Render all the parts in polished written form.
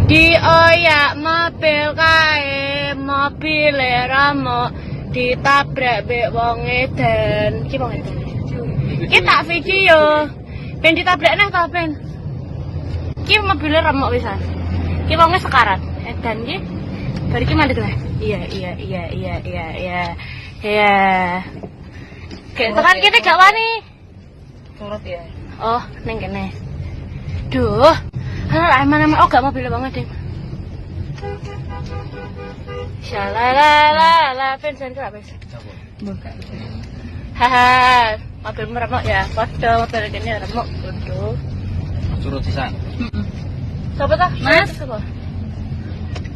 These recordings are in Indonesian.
Dioyak mobil kae, mobil ramo ditabrak mbek wong edan. Ki wong edan. Ki tak video. Ben ditabrak neh ta ben. Ki mobil remuk pisan. Ki wonge sekarat. Edan ki. Bar iki mandeg lah. Iya. Kayak tekan kene gak wani. Turut ya. Oh, ning kene. Duh. Hah, emang gak mobil banget, Ding. Shalalala, pensen kerap, Bes. Buka. Haha, mobil meremuk ya. Padha mobil kene remuk, bodoh. Surut sisan. Sopo ta? Mas. Sopo?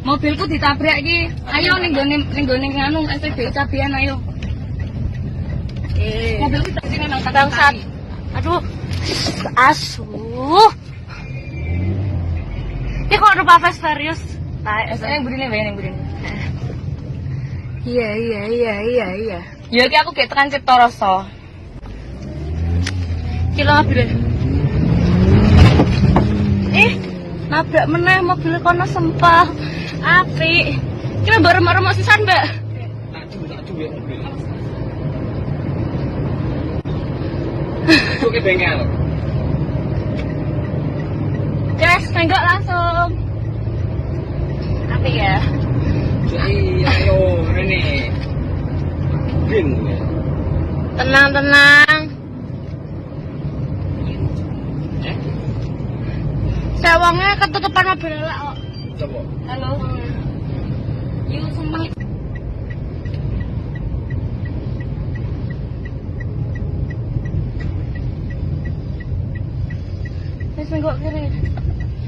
Mobilku ditabrak iki. Ayo ning gone nganu STB cabean ayo. Mobilku ditabrak nang Bangsat. Aduh. Asuh. Ini kok rupa Fast Furious? Yang burine wae yang burine. Iya. Ya iki aku gek tekan Cipta Rasa. Kilo mobil. Nabrak meneh mobil kono sempah. Apik. Kira mbok remuk-remuk sisan, Mbak. Tak duwe mobil. Oke bengkel. Guys, tenggok langsung. Apik ya. Jadi ayo ini. Bin. Tenang. Sewangnya ketutupan mobil lah kok. Coba. Halo. Yuk sempat. Wis tenggok kiri.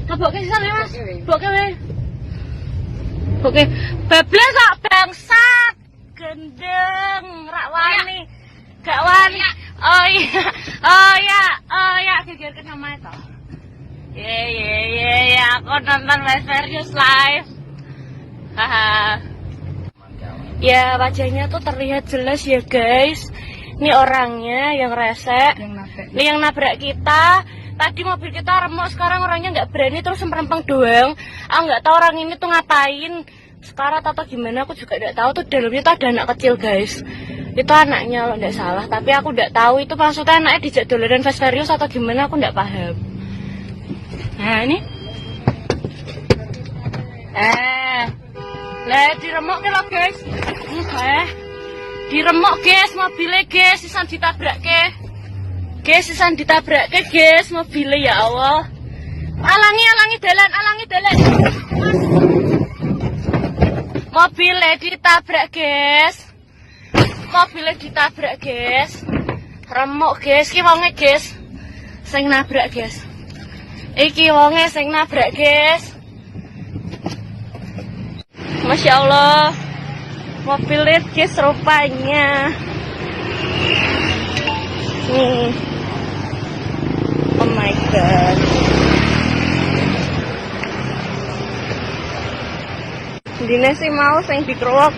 Aboke sisan ya, Mas. Boke wae. Boke. Bablas kok bangsat. Gendeng, rak wani. Gak wani. Oh iya, geger nama itu. Iya, aku nonton Fast Furious live. Haha. Ya, wajahnya tuh terlihat jelas ya, guys. Ini orangnya yang resek, yang nabrak kita. Tadi mobil kita remuk, sekarang orangnya nggak berani terus merempeng doang. Aku nggak tahu orang ini tuh ngapain. Sekarang atau gimana aku juga nggak tahu. Tuh dalamnya tuh ada anak kecil, guys. Itu anaknya loh, nggak salah. Tapi aku nggak tahu itu maksudnya anaknya dijak doleran Fast Furious atau gimana, aku nggak paham. Nah ini. Lah diremuk ke lo, guys. Diremuk, guys, mobilnya, guys, sisan ditabrak ke. Guys, sisan ditabrak ke, guys, mobilnya, ya Allah. Alangi dalan. Mobilnya ditabrak, guys. Remuk, guys, ki wonge, guys. Sing nabrak, guys. Iki wonge sing nabrak, guys. Masya Allah. Mobilnya, guys, rupanya. Nih. Oh my god. Dine sih mau sing dikerok.